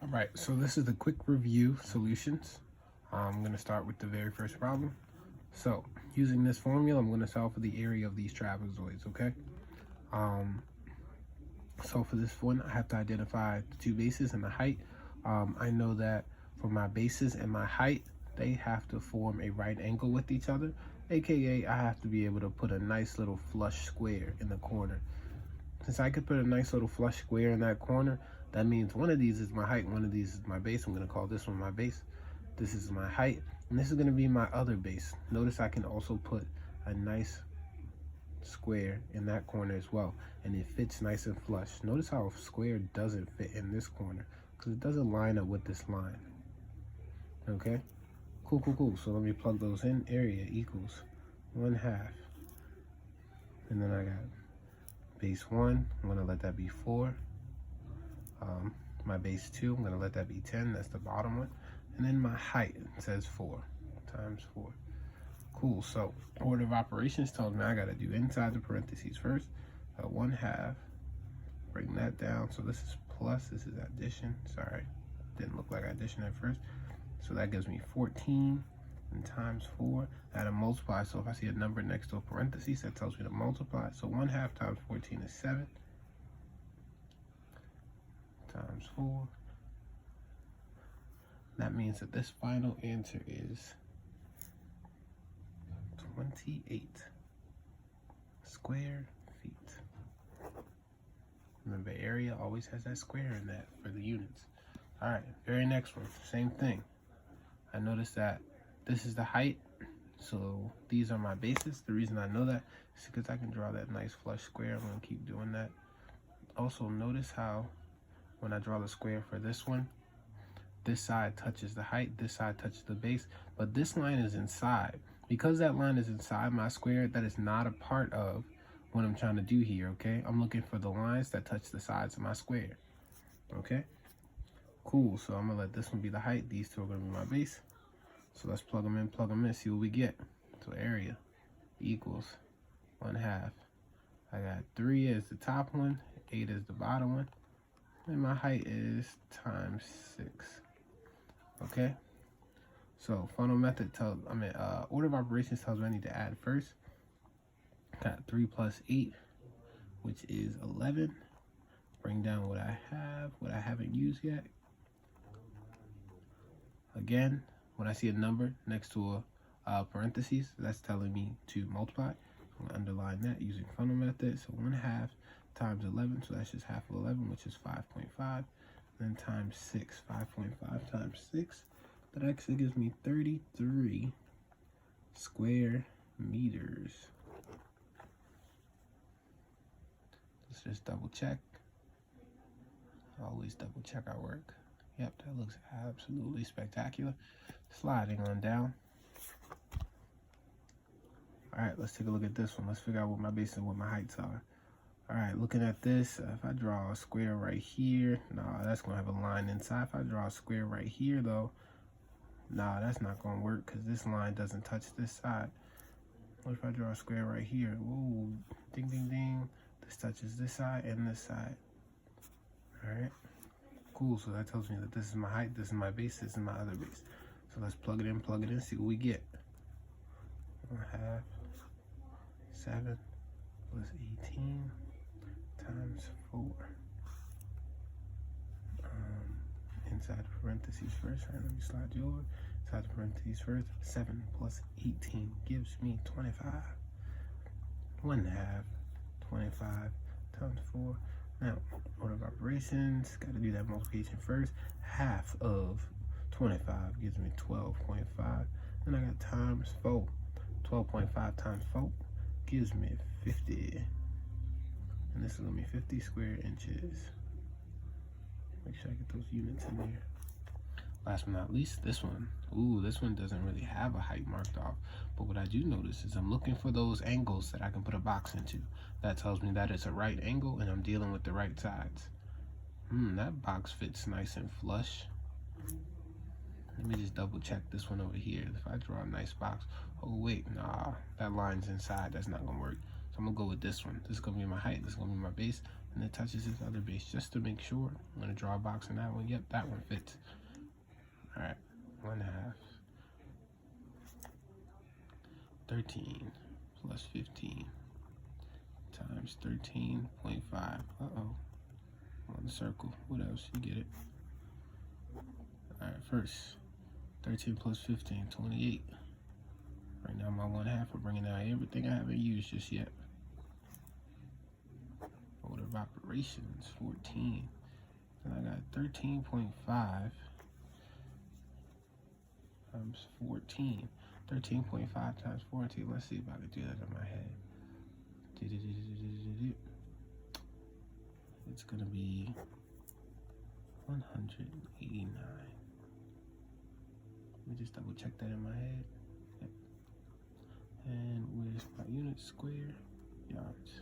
All right, so this is the quick review solutions. I'm going to start with the very first problem. So using this formula, I'm going to solve for the area of these trapezoids, okay? So for this one, I have to identify the two bases and the height. I know that for my bases and my height, they have to form a right angle with each other, aka I have to be able to put a nice little flush square in the corner. Since I could put a nice little flush square in that corner, that means one of these is my height, one of these is my base. I'm going to call this one my base. This is my height, and this is going to be my other base. Notice I can also put a nice square in that corner as well, and it fits nice and flush. Notice how a square doesn't fit in this corner because it doesn't line up with this line. Okay, cool. So let me plug those in. Area equals 1/2, and then I got base 1, I'm going to let that be 4. My base 2, I'm going to let that be 10. That's the bottom one. And then my height says 4 times 4. Cool. So order of operations tells me I got to do inside the parentheses first. 1/2. Bring that down. So this is plus. This is addition. Sorry. Didn't look like addition at first. So that gives me 14. And times 4, I had to multiply. So if I see a number next to a parenthesis, that tells me to multiply. So 1/2 times 14 is 7 times 4. That means that this final answer is 28 square feet. Remember, area always has that square in that for the units. All right, very next one, same thing. I noticed that this is the height, so these are my bases. The reason I know that is because I can draw that nice flush square. I'm going to keep doing that. Also, notice how when I draw the square for this one, this side touches the height, this side touches the base, but this line is inside. Because that line is inside my square, that is not a part of what I'm trying to do here, okay? I'm looking for the lines that touch the sides of my square, okay? Cool, so I'm going to let this one be the height. These two are going to be my base. So let's plug them in, see what we get. So area equals 1/2. I got 3 as the top one, 8 as the bottom one, and my height is times 6. Okay? So funnel method tells, order of operations tells me I need to add first. Got 3 plus 8, which is 11. Bring down what I haven't used yet. Again, when I see a number next to a parentheses, that's telling me to multiply. I'm going to underline that using funnel method. So 1/2 times 11, so that's just half of 11, which is 5.5. Then times 6, 5.5 times 6. That actually gives me 33 square meters. Let's just double check. Always double check our work. Yep, that looks absolutely spectacular. Sliding on down. All right, let's take a look at this one. Let's figure out what my base and what my heights are. All right, looking at this, if I draw a square right here, nah, that's gonna have a line inside. If I draw a square right here though, nah, that's not gonna work because this line doesn't touch this side. What if I draw a square right here? Whoa, ding, ding, ding. This touches this side and this side. All right, cool, so that tells me that this is my height, this is my base, this is my other base. So let's plug it in, see what we get. 1/2, 7 plus 18 times 4. Inside the parentheses first, right? Let me slide you over. Inside the parentheses first, 7 plus 18 gives me 25. 1/2, 25 times 4. Now, order of operations, got to do that multiplication first. Half of 25 gives me 12.5. Then I got times 4. 12.5 times 4 gives me 50. And this is going to be 50 square inches. Make sure I get those units in there. Last but not least, this one. Ooh, this one doesn't really have a height marked off. But what I do notice is I'm looking for those angles that I can put a box into. That tells me that it's a right angle and I'm dealing with the right sides. That box fits nice and flush. Let me just double check this one over here. If I draw a nice box, oh wait, nah, that line's inside, that's not gonna work. So I'm gonna go with this one. This is gonna be my height, this is gonna be my base, and it touches this other base just to make sure. I'm gonna draw a box on that one. Yep, that one fits. All right, 1/2. 13 plus 15 times 13.5. Uh-oh. On the circle. What else? You get it. All right, first, 13 plus 15, 28. Right now, my 1/2 are bringing out everything I haven't used just yet. Order of operations, 14. Then I got 13.5 times 14. 13.5 times 14. Let's see if I can do that in my head. It's going to be 189. Let me just double check that in my head. Yep. And where's my unit? Square yards.